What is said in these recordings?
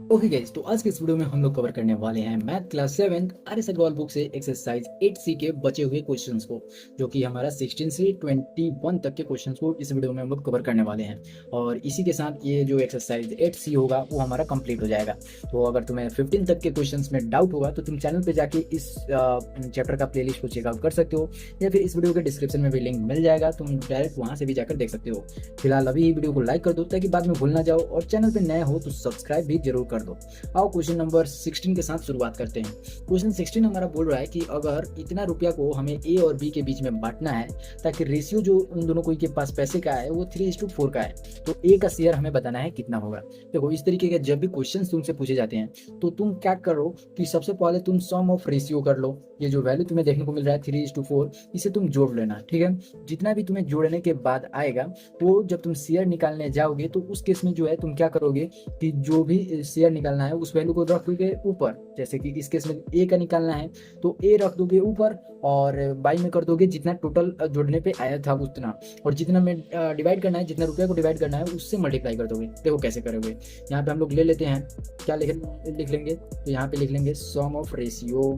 Okay guys, तो आज के इस वीडियो में हम लोग कवर करने वाले हैं math class 7 RS Agrawal book से एक्सरसाइज 8C के बचे हुए क्वेश्चंस को, जो कि हमारा 16 से 21 तक के क्वेश्चंस को इस वीडियो में हम लोग कवर करने वाले हैं। और इसी के साथ ये जो एक्सरसाइज 8C होगा वो हमारा कंप्लीट हो जाएगा। तो अगर तुम्हें 15 तक के क्वेश्चंस में डाउट होगा तो तुम चैनल पर जाके इस चैप्टर का प्लेलिस्ट को चेकआउट कर सकते हो, या फिर इस वीडियो के डिस्क्रिप्शन में भी लिंक मिल जाएगा, तुम डायरेक्ट वहाँ से भी जाकर देख सकते हो। फिलहाल अभी वीडियो को लाइक कर दो ताकि बाद में भूल ना जाओ, और चैनल पर नए हो तो सब्सक्राइब भी जरूर कर दो। आओ क्वेश्चन नंबर 16 के साथ शुरुआत करते हैं। क्वेश्चन 16 हमारा बोल रहा है कि अगर इतना रुपया को हमें ए और बी के बीच में बांटना है ताकि रेशियो जो उन दोनों कोई के पास पैसे का है वो 3:4 का है, तो ए का शेयर हमें बताना है कितना होगा। देखो, इस तरीके के जब भी क्वेश्चन तुमसे पूछे जाते हैं तो तुम क्या करो कि सबसे पहले तुम सम ऑफ रेशियो कर लो। ये जो वैल्यू तुम्हें देखने को मिल रहा है 3:4, इसे तुम जोड़ लेना, ठीक है। जितना भी तुम्हें जोड़ने के बाद आएगा तो जब तुम शेयर निकालने जाओगे तो उस केस में जो है तुम क्या करोगे कि जो भी शेयर निकालना है उस वैल्यू को रख दोगे ऊपर। जैसे कि इस केस में ए का निकालना है तो ए रख दोगे ऊपर, और बाई में कर दोगे जितना टोटल जोड़ने पे आया था उतना, और जितना में डिवाइड करना है, जितना रुपया को डिवाइड करना है उससे मल्टीप्लाई कर दोगे। देखो कैसे करोगे। यहाँ पे हम लोग ले लेते हैं, क्या लिख लेंगे, तो यहाँ पे लिख लेंगे सम ऑफ रेशियो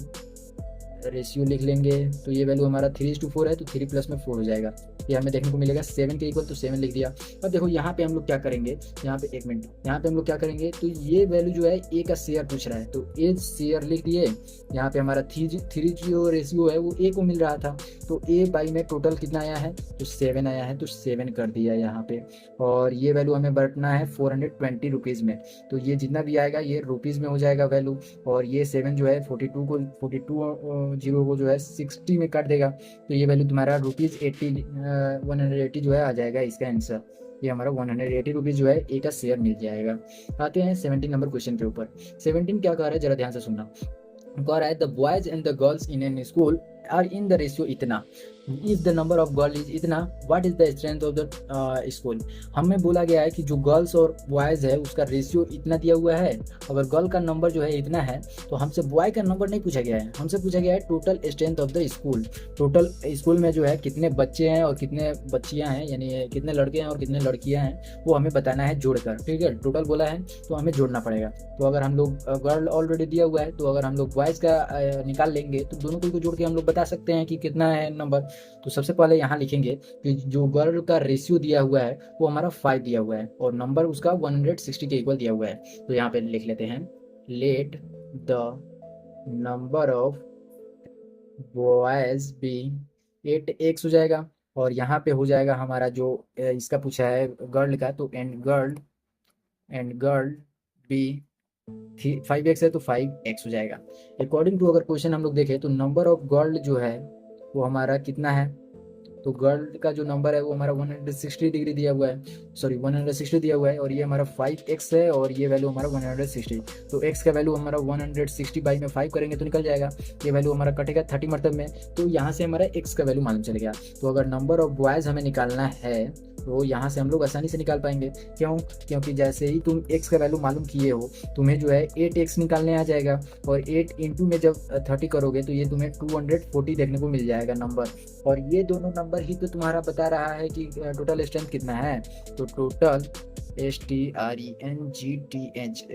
लिख लेंगे। तो ये वैल्यू हमारा 3:4 है तो 3 प्लस में 4 हो जाएगा। ये हमें देखने को मिलेगा 7 के इक्वल, तो 7 लिख दिया। अब देखो यहाँ पे हम लोग क्या करेंगे, यहाँ पे एक मिनट, यहाँ पे हम लोग क्या करेंगे, तो ये वैल्यू जो है ए का शेयर पूछ रहा है तो ए शेयर लिख दिए। यहाँ पे हमारा 3 जो रेशियो है वो ए को मिल रहा था, तो ए बाई में टोटल कितना आया है, तो 7 आया है, तो 7 कर दिया यहाँ पे। और ये वैल्यू हमें बांटना है 420 रुपीज़ में, तो ये जितना भी आएगा ये रुपीज़ में हो जाएगा वैल्यू। और ये 7 जो है 42 जीरो को जो है 60 में काट देगा, तो ये वैल्यू तुम्हारा ₹180 जो है आ जाएगा इसका आंसर। ये हमारा 180 रुपीज़ जो है ए का शेयर मिल जाएगा। आते हैं 17 नंबर क्वेश्चन के ऊपर। 17 क्या कह रहा है, जरा ध्यान से सुनना। कह रहा है the boys and the girls in an school are in the ratio इतना, if the number of girl is इतना, what is the strength of the school. हमें बोला गया है कि जो गर्ल्स और बॉयज है उसका रेशियो इतना दिया हुआ है। अगर गर्ल का नंबर जो है इतना है तो हमसे बॉय का नंबर नहीं पूछा गया है, हमसे पूछा गया है total strength of the school. Total school में जो है कितने बच्चे हैं और कितने बच्चियां हैं, यानी कितने लड़के हैं और कितने लड़कियां हैं, वो हमें बताना है जोड़कर, ठीक है। टोटल बोला है तो हमें जोड़ना पड़ेगा। तो अगर हम लोग गर्ल ऑलरेडी दिया हुआ है तो अगर हम लोग बॉयज़ का निकाल लेंगे तो दोनों को जोड़ के हम लोग बता सकते हैं कि कितना है नंबर। तो सबसे पहले यहाँ लिखेंगे कि जो गर्ल का रेशियो दिया हुआ है वो हमारा 5 दिया हुआ है और नंबर उसका 160 के इक्वल दिया हुआ है। तो यहाँ पे लिख लेते हैं let the number of boys be 8x हो जाएगा। और यहाँ पे हो जाएगा हमारा जो इसका पूछा है गर्ल का, तो एंड गर्ल बी 5x है तो 5x हो जाएगा। अकॉर्डिंग टू अगर क्वेश्चन हम लोग देखें तो नंबर ऑफ गर्ल जो है वो हमारा कितना है, तो गर्ल का जो नंबर है वो हमारा 160 डिग्री दिया हुआ है, सॉरी 160 दिया हुआ है, और ये हमारा 5x है और ये वैल्यू हमारा 160। तो x का वैल्यू हमारा 160 बाई में 5 करेंगे तो निकल जाएगा। ये वैल्यू हमारा कटेगा 30 मरतब में, तो यहाँ से हमारा x का वैल्यू मालूम चल गया। तो अगर नंबर ऑफ बॉयज़ हमें निकालना है तो यहाँ से हम लोग आसानी से निकाल पाएंगे। क्यों? क्योंकि जैसे ही तुम x का वैल्यू मालूम किए हो तुम्हें जो है 8x निकालने आ जाएगा, और 8 इंटू में जब 30 करोगे तो ये तुम्हें 240 देखने को मिल जाएगा नंबर। और ये दोनों नंबर ही तो तुम्हारा बता रहा है कि टोटल स्ट्रेंथ कितना है। तो total STRENGTH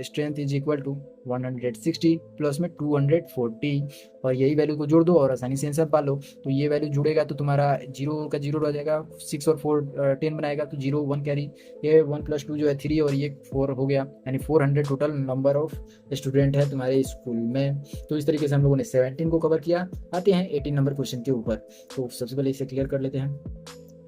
strength is equal to 160 plus में 240, और यही वैल्यू को जोड़ दो और आसानी से आंसर पा लो। तो ये वैल्यू जुड़ेगा तो तुम्हारा 0 का 0 रह जाएगा, 6 और 4 10 बनाएगा तो 0 1 कैरी, ये 1 + 2 जो है 3 और ये 4 हो गया, यानी 400 टोटल नंबर ऑफ स्टूडेंट है तुम्हारे स्कूल में। तो इस तरीके से हम लोगों ने 17 को कवर किया। आते हैं 18 नंबर क्वेश्चन के ऊपर। तो सबसे पहले इसे क्लियर कर लेते हैं।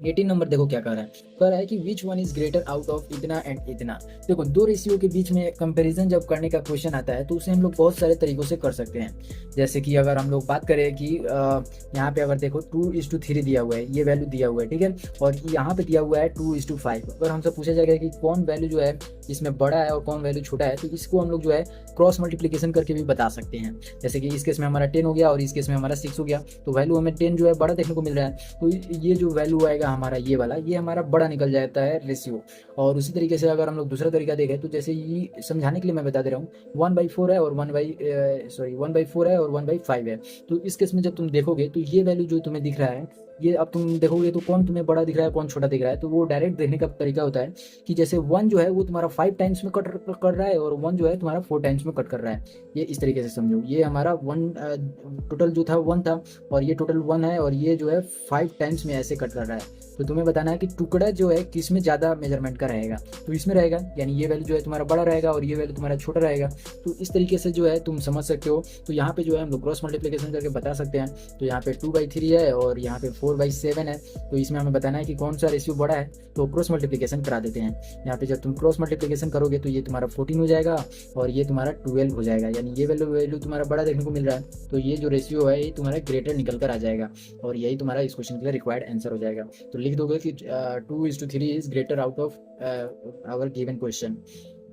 18 नंबर देखो क्या कह रहा है कि which one is greater out of इतना एंड इतना। देखो, दो रेशियो के बीच में कंपैरिजन जब करने का क्वेश्चन आता है तो उसे हम लोग बहुत सारे तरीकों से कर सकते हैं। जैसे कि अगर हम लोग बात करें कि यहाँ पे अगर देखो 2:3 दिया हुआ है, ये वैल्यू दिया हुआ है, ठीक है, और यहाँ पे दिया हुआ है 2:5। अगर हमसे पूछा जाएगा कि कौन वैल्यू जो है इसमें बड़ा है और कौन वैल्यू छोटा है, तो इसको हम लोग जो है क्रॉस मल्टीप्लीकेशन करके भी बता सकते हैं। जैसे कि इस केस में हमारा 10 हो गया और इस केस में हमारा 6 हो गया, तो वैल्यू हमें 10 जो है बड़ा देखने को मिल रहा है, तो ये जो वैल्यू आएगा हमारा ये वाला, ये हमारा बड़ा निकल जाता है रेशियो। और उसी तरीके से अगर हम लोग दूसरा तरीका देखें तो जैसे ये समझाने के लिए मैं बता दे रहा हूँ 1/4 है और 1/4 है और 1/5 है। तो इस केस में जब तुम देखोगे तो ये वैल्यू जो तुम्हें दिख रहा है ये अब तुम देखोगे तो कौन तुम्हें बड़ा दिख रहा है कौन छोटा दिख रहा है, तो वो डायरेक्ट देखने का तरीका होता है कि जैसे 1 जो है वो तुम्हारा 5 टाइम्स में कट कर रहा है और 1 जो है तुम्हारा 4 टाइम्स में कट कर रहा है। ये इस तरीके से समझो, ये हमारा 1 टोटल जो था 1 था और ये टोटल 1 है और ये जो है 5 टाइम्स में ऐसे कट कर रहा है। तो तुम्हें बताना है कि टुकड़ा जो है किस में ज़्यादा मेजरमेंट का रहेगा, तो इसमें रहेगा, यानी ये वैल्यू जो है तुम्हारा बड़ा रहेगा और ये वैल्यू तुम्हारा छोटा रहेगा। तो इस तरीके से जो है तुम समझ सकते हो। तो यहाँ पे जो है हम लोग क्रॉस मल्टीप्लिकेशन करके बता सकते हैं। तो यहाँ पे 2/3 है और यहाँ पे 4/7 है, तो इसमें हमें बताना है कि कौन सा रेशियो बड़ा है, तो क्रॉस मल्टीप्लिकेशन करा देते हैं। यहाँ पे जब तुम क्रॉस मल्टीप्लिकेशन करोगे तो ये तुम्हारा 14 हो जाएगा और ये तुम्हारा 12 हो जाएगा, यानी ये वैल्यू तुम्हारा बड़ा देखने को मिल रहा है। तो ये जो रेशियो है ये तुम्हारा ग्रेटर निकल कर आ जाएगा और यही तुम्हारा इस क्वेश्चन के लिए रिक्वायर्ड आंसर हो जाएगा। तो लिख दोगे कि 2:3 is greater out of our given question.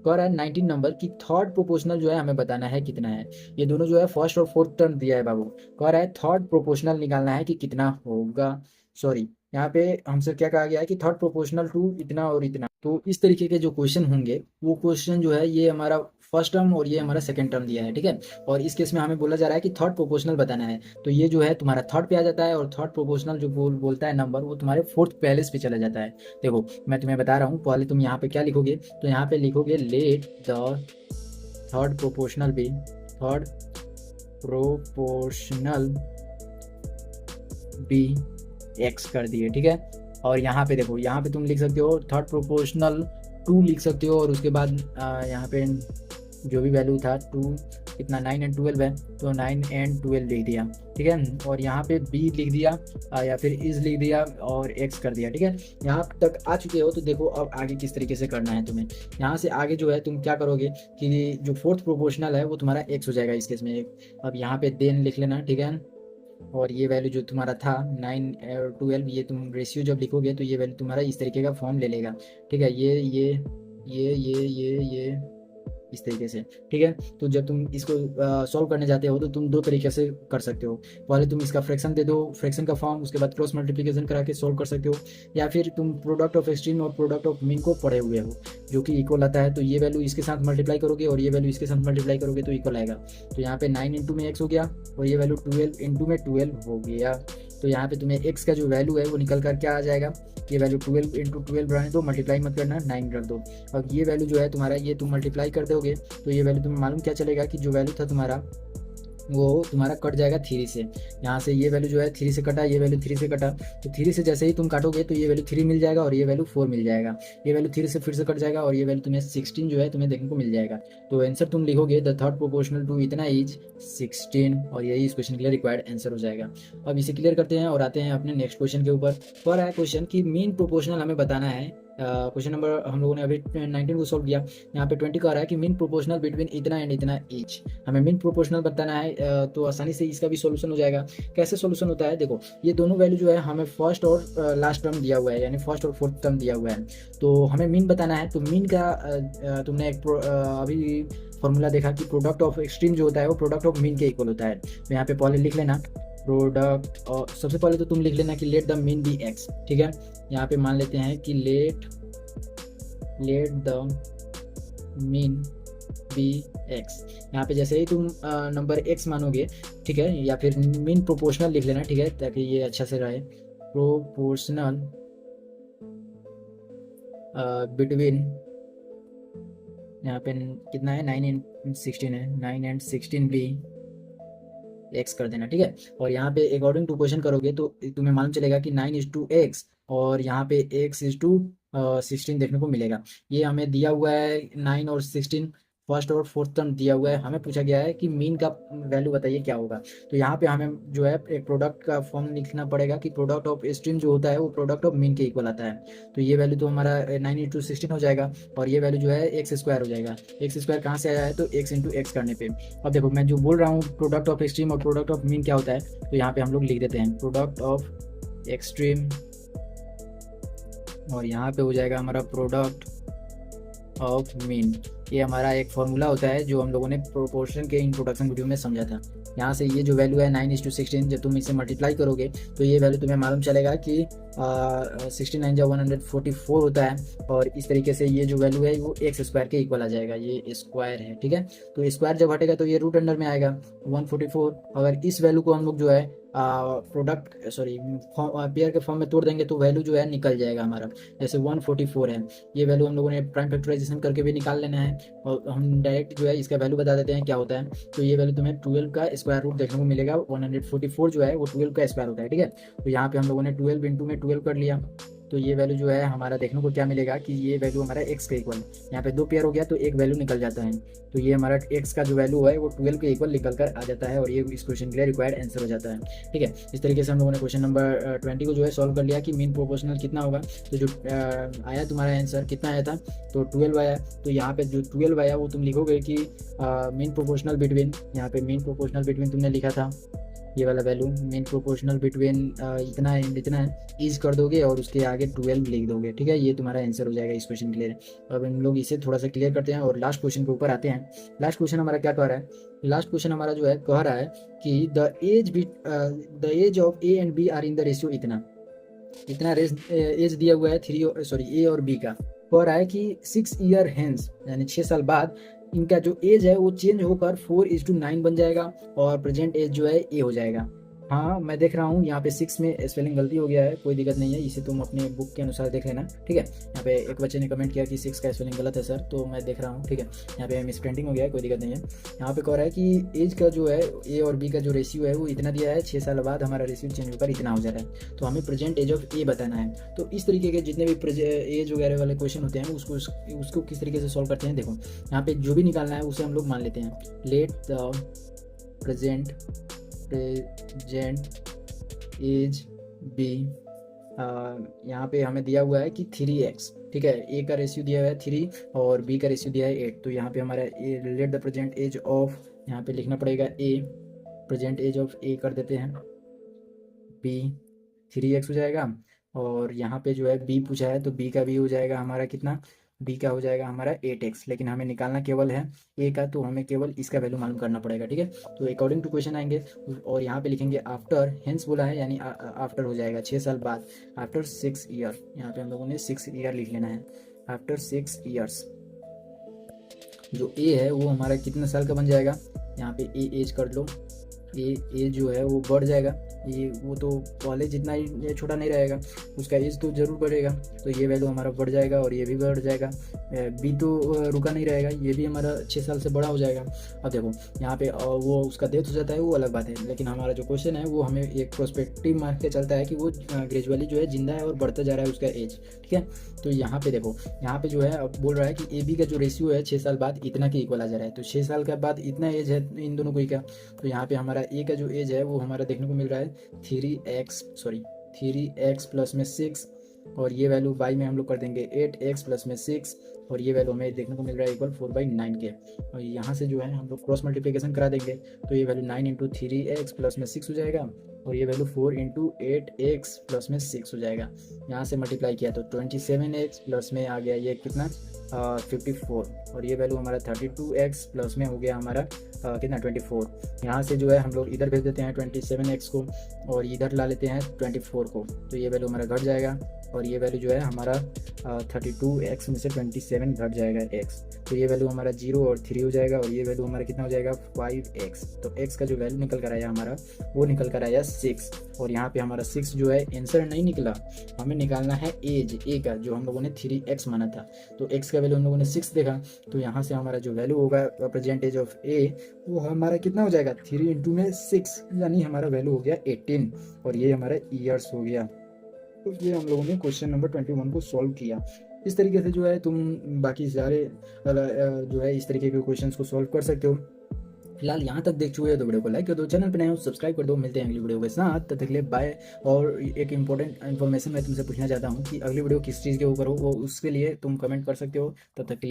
कह रहा है 19 नंबर की थर्ड प्रोपोर्शनल जो है हमें बताना है कितना है। ये दोनों जो है फर्स्ट और फोर्थ टर्म दिया है बाबू। कह रहा है थर्ड प्रोपोर्शनल निकालना है कि कितना होगा। सॉरी, यहाँ पे हमसे क्या कहा गया है कि थर्ड प्रोपोर्शनल टू इतना और इतना। तो इस तरीके के जो क्वेश्चन होंगे वो क्वेश्चन जो है ये हमारा फर्स्ट टर्म और ये हमारा सेकंड टर्म दिया है, ठीक है। और इस केस में हमें बोला जा रहा है कि थर्ड प्रोपोर्शनल बताना है। तो ये जो है तुम्हारा थर्ड पे आ जाता है और थर्ड प्रोपोर्शनल जो बोलता है नंबर वो तुम्हारे फोर्थ प्लेस पे चला जाता है। देखो मैं तुम्हें बता रहा हूँ, पहले तुम यहाँ पे क्या लिखोगे, तो यहाँ पे लिखोगे let the third proportional be x कर दिए, ठीक है। और यहाँ पे देखो, यहाँ पे तुम लिख सकते हो थर्ड प्रोपोर्शनल 2 लिख सकते हो और उसके बाद यहाँ पे जो भी वैल्यू था 2 कितना 9 एंड 12 है, तो 9 एंड 12 लिख दिया, ठीक है। और यहाँ पे बी लिख दिया या फिर इज लिख दिया और एक्स कर दिया, ठीक है। यहाँ तक आ चुके हो तो देखो अब आगे किस तरीके से करना है तुम्हें। यहाँ से आगे जो है तुम क्या करोगे कि जो फोर्थ प्रोपोर्शनल है वो तुम्हारा एक्स हो जाएगा इस केस में। अब यहाँ पे देन लिख लेना, ठीक है। और ये वैल्यू जो तुम्हारा था 9 और 12, ये तुम रेशियो जब लिखोगे तो ये वैल्यू तुम्हारा इस तरीके का फॉर्म ले लेगा, ठीक है। ये इस तरीके से, ठीक है। तो जब तुम इसको सॉल्व करने जाते हो तो तुम 2 तरीके से कर सकते हो। पहले तुम इसका फ्रैक्शन दे दो, फ्रैक्शन का फॉर्म, उसके बाद क्रॉस मल्टीप्लिकेशन करा के सॉल्व कर सकते हो, या फिर तुम प्रोडक्ट ऑफ एक्सट्रीम और प्रोडक्ट ऑफ मीन को पढ़े हुए हो जो कि इक्वल आता है। तो ये वैल्यू इसके साथ मल्टीप्लाई करोगे और ये वैल्यू इसके साथ मल्टीप्लाई करोगे तो इक्वल आएगा। तो यहाँ पे 9 इंटू में एक्स हो गया और ये वैल्यू 12 इंटू में 12 हो गया। तो यहाँ पे तुम्हें एक्स का जो वैल्यू है वो निकल कर क्या आ जाएगा, ये वैल्यू 12 इंटू 12 रहने दो, मल्टीप्लाई मत करना, 9 रख दो। अब ये वैल्यू जो है तुम्हारा ये तुम मल्टीप्लाई कर दोगे तो ये वैल्यू तुम्हें मालूम क्या चलेगा कि जो वैल्यू था तुम्हारा वो तुम्हारा कट जाएगा 3 से। यहाँ से ये वैल्यू जो है 3 से कटा, ये वैल्यू 3 से कटा, तो 3 से जैसे ही तुम काटोगे तो ये वैल्यू 3 मिल जाएगा और ये वैल्यू 4 मिल जाएगा। ये वैल्यू 3 से फिर से कट जाएगा और ये वैल्यू तुम्हें 16 जो है तुम्हें देखने को मिल जाएगा। तो आंसर तुम लिखोगे द थर्ड प्रोपोर्शनल टू इतना इज 16 और यही इस क्वेश्चन के लिए रिक्वायर्ड आंसर हो जाएगा। अब इसे क्लियर करते हैं और आते हैं अपने नेक्स्ट क्वेश्चन के ऊपर। और है क्वेश्चन की मीन प्रोपोर्शनल हमें बताना है। क्वेश्चन नंबर हम लोगों ने अभी 19 को सॉल्व किया। यहाँ पे 20 का आ रहा है कि मीन प्रोपोर्शनल बिटवीन इतना एंड इतना ईच। हमें मीन प्रोपोर्शनल बताना है तो आसानी से इसका भी सॉल्यूशन हो जाएगा। कैसे सॉल्यूशन होता है, देखो ये दोनों वैल्यू जो है हमें फर्स्ट और लास्ट टर्म दिया हुआ है, यानी फर्स्ट और फोर्थ टर्म दिया हुआ है। तो हमें मीन बताना है। तो मीन का तुमने एक अभी फॉर्मूला देखा कि प्रोडक्ट ऑफ एक्सट्रीम जो होता है वो प्रोडक्ट ऑफ मीन के इक्वल होता है। तो यहाँ पे पहले लिख लेना प्रोडक्ट, और सबसे पहले तो तुम लिख लेना कि let the mean be x, ठीक है। यहाँ पे मान लेते हैं कि let the mean be x. यहाँ पे जैसे ही तुम नंबर एक्स मानोगे, ठीक है, या फिर मीन प्रोपोर्शनल लिख लेना, ठीक है, ताकि ये अच्छा से रहे। प्रोपोर्शनल बिटवीन, यहाँ पे कितना है 9 एंड 16 है, 9 एंड 16 भी एक्स कर देना, ठीक है। और यहाँ पे अकॉर्डिंग टू क्वेश्चन करोगे तो तुम्हें मालूम चलेगा कि 9:x और यहाँ पे x:16 देखने को मिलेगा। ये हमें दिया हुआ है 9 और 16 फर्स्ट और फोर्थ टर्म दिया हुआ है। हमें पूछा गया है कि मीन का वैल्यू बताइए क्या होगा। तो यहाँ पे हमें जो है एक प्रोडक्ट का फॉर्म लिखना पड़ेगा कि प्रोडक्ट ऑफ एक्सट्रीम जो होता है वो प्रोडक्ट ऑफ मीन के इक्वल आता है। तो ये वैल्यू तो हमारा 9:16 हो जाएगा और ये वैल्यू जो है x² हो जाएगा। x² कहाँ से आया है, तो x इंटू एक्स करने पे। अब देखो मैं जो बोल रहा हूँ प्रोडक्ट ऑफ एक्सट्रीम और प्रोडक्ट ऑफ मीन क्या होता है, तो यहाँ पे हम लोग लिख देते हैं प्रोडक्ट ऑफ एक्सट्रीम और यहाँ पे हो जाएगा हमारा प्रोडक्ट ऑफ मीन। ये हमारा एक फॉर्मूला होता है जो हम लोगों ने प्रोपोर्शन के इंट्रोडक्शन वीडियो में समझा था। यहाँ से ये जो वैल्यू है 9:16, जब तुम इसे मल्टीप्लाई करोगे तो ये वैल्यू तुम्हें मालूम चलेगा कि 69 या 144 होता है। और इस तरीके से ये जो वैल्यू है वो एक्स स्क्वायर के इक्वल आ जाएगा, ये स्क्वायर है, ठीक है। तो स्क्वायर जब हटेगा तो ये रूट अंडर में आएगा 144। अगर इस वैल्यू को हम लोग जो है प्रोडक्ट सॉरी पेयर के फॉर्म में तोड़ देंगे तो वैल्यू जो है निकल जाएगा हमारा। जैसे 144 है, ये वैल्यू हम लोगों ने प्राइम फैक्टराइजेशन करके भी निकाल लेना है, और हम डायरेक्ट जो है इसका वैल्यू बता देते हैं क्या होता है। तो ये वैल्यू तुम्हें 12 का स्क्वायर रूट देखने को मिलेगा। 144 जो है वो 12 का स्क्वायर होता है, ठीक है। तो यहाँ पे हम लोगों ने 12 इंटू में 12 कर लिया, तो ये वैल्यू जो है हमारा देखने को क्या मिलेगा कि ये वैल्यू हमारा एक्स के इक्वल, यहाँ पे 2 पेयर हो गया तो एक वैल्यू निकल जाता है। तो ये हमारा एक्स का जो वैल्यू है वो 12 के इक्वल निकल कर आ जाता है, और ये इस क्वेश्चन के लिए रिक्वायर्ड आंसर हो जाता है, ठीक है। इस तरीके से हम लोगों ने क्वेश्चन नंबर 20 को जो है सॉल्व कर लिया कि मीन प्रोपोर्शनल कितना होगा। तो जो आया तुम्हारा आंसर कितना आया था, तो 12 आया। तो यहाँ पे जो 12 आया वो तुम लिखोगे कि मीन प्रोपोर्शनल बिटवीन, यहाँ पे मीन प्रोपोर्शनल बिटवीन तुमने लिखा था ये वाला वैल्यू, मीन प्रोपोर्शनल बिटवीन इतना है इतना है, ईज कर दोगे और उसके आगे 12 लिख दोगे, ठीक है। ये तुम्हारा आंसर हो जाएगा इस क्वेश्चन के लिए। अब हम लोग इसे थोड़ा सा क्लियर करते हैं और लास्ट क्वेश्चन के ऊपर आते हैं। लास्ट क्वेश्चन हमारा क्या कह रहा है, लास्ट क्वेश्चन हमारा जो है कह रहा है कि the age of A and B are in the ratio इतना एज दिया हुआ है ए और बी का। कह रहा है कि 6 ईयर हेंस यानी 6 साल बाद इनका जो एज है वो चेंज होकर 4:9 बन जाएगा, और प्रेजेंट एज जो है ए हो जाएगा। हाँ मैं देख रहा हूँ यहाँ पे 6 में स्पेलिंग गलती हो गया है, कोई दिक्कत नहीं है, इसे तुम अपने बुक के अनुसार देख लेना, ठीक है। यहाँ पे एक बच्चे ने कमेंट किया कि 6 का स्पेलिंग गलत है सर, तो मैं देख रहा हूँ, ठीक है। यहाँ पे मिस प्रिंटिंग हो गया है, कोई दिक्कत नहीं है। यहाँ पे कह रहा है कि एज का जो है ए और बी का जो रेशियो है वो इतना दिया है, 6 साल बाद हमारा रेशियो चेंज होकर इतना हो जा रहा है, तो हमें प्रेजेंट एज ऑफ ए बताना है। तो इस तरीके के जितने भी एज वगैरह वाले क्वेश्चन होते हैं उसको किस तरीके से सॉल्व करते हैं, देखो यहाँ पे जो भी निकालना है उसे हम लोग मान लेते हैं। Let the present age be, यहाँ पे हमें दिया हुआ है कि 3x, ठीक है। ए का रेशियो दिया हुआ है 3 और बी का रेशियो दिया है 8। तो यहाँ पे हमारा let the present age of, यहाँ पे लिखना पड़ेगा A, present age of A कर देते हैं, बी 3x हो जाएगा। और यहाँ पे जो है बी पूछा है तो बी का भी हो जाएगा हमारा कितना, बी का हो जाएगा हमारा 8x, लेकिन हमें निकालना केवल है ए का, तो हमें केवल इसका वैल्यू मालूम करना पड़ेगा, ठीक है। तो अकॉर्डिंग टू क्वेश्चन आएंगे और यहाँ पे लिखेंगे आफ्टर, हेंस बोला है यानी आफ्टर हो जाएगा 6 साल बाद, आफ्टर 6 ईयर, यहाँ पे हम लोगों ने 6 ईयर लिख लेना है। आफ्टर 6 ईयर्स जो ए है वो हमारा कितना साल का बन जाएगा, यहाँ पे ए एज कर लो, ए जो है वो बढ़ जाएगा, ये वो तो पहले जितना ही ये छोटा नहीं रहेगा, उसका एज तो ज़रूर बढ़ेगा, तो ये वैल्यू हमारा बढ़ जाएगा और ये भी बढ़ जाएगा। बी तो रुका नहीं रहेगा, ये भी हमारा 6 साल से बड़ा हो जाएगा। अब देखो यहाँ पे वो उसका डेथ हो जाता है वो अलग बात है, लेकिन हमारा जो क्वेश्चन है वो हमें एक प्रोस्पेक्टिव मार्क के चलता है कि वो ग्रेजुअली जो है जिंदा है और बढ़ता जा रहा है उसका एज, ठीक है। तो यहाँ पे देखो, यहाँ पे जो है अब बोल रहा है कि ए बी का जो रेशियो है 6 साल बाद इतना के इक्वल आ जा रहा है, तो 6 साल के बाद इतना एज है इन दोनों को का। तो यहाँ पे हमारा ए का जो एज है वो हमारा देखने को मिल रहा है 3x प्लस में 6, और ये वैल्यू बाई में हम लोग कर देंगे 8x प्लस में 6, और ये वैल्यू हमें देखने को मिल रहा है इक्वल 4/9 के। और यहाँ से जो है हम लोग क्रॉस मल्टीप्लिकेशन करा देंगे, तो ये वैल्यू 9 × 3x प्लस में 6 हो जाएगा, और ये वैल्यू 4 × 8x प्लस में 6 हो जाएगा। यहाँ से मल्टीप्लाई किया तो 27x प्लस में आ गया ये कितना 54, और ये वैल्यू हमारा 32x प्लस में हो गया हमारा कितना 24। यहाँ से जो है हम लोग इधर भेज देते हैं 27x को, और इधर ला लेते हैं 24 को, तो ये वैल्यू हमारा घट जाएगा, और ये वैल्यू जो है हमारा 32x में से 27 घट जाएगा x, तो ये वैल्यू हमारा 0 और 3 हो जाएगा, और ये वैल्यू हमारा कितना हो जाएगा 5x। तो x का जो वैल्यू निकल कर आया हमारा वो निकल कर आया 6, और यहाँ पे हमारा 6 जो है आंसर नहीं निकला, हमें निकालना है एज ए का, जो हम लोगों ने 3x माना था। तो x का वैल्यू हम लोगों ने 6 देखा, तो यहाँ से हमारा जो वैल्यू होगा प्रेजेंट एज ऑफ ए वो हमारा कितना हो जाएगा 3 × में 6, यानी हमारा वैल्यू हो गया 18, और ये हमारा ईयर्स हो गया। तो ये हम लोगों ने क्वेश्चन नंबर 21 को सॉल्व किया। इस तरीके से जो है तुम बाकी सारे जो है इस तरीके के क्वेश्चंस को सॉल्व कर सकते हो। फिलहाल यहाँ तक देख चुके हो तो वीडियो को लाइक कर दो, चैनल पर नए हो सब्सक्राइब कर दो। मिलते हैं अगली वीडियो के साथ, तब तक के लिए बाय। और एक इंपॉर्टेंट इन्फॉर्मेशन मैं तुमसे पूछना चाहता हूँ कि अगली वीडियो किस चीज़ के ऊपर हो, वो उसके लिए तुम कमेंट कर सकते हो। तब तक के लिए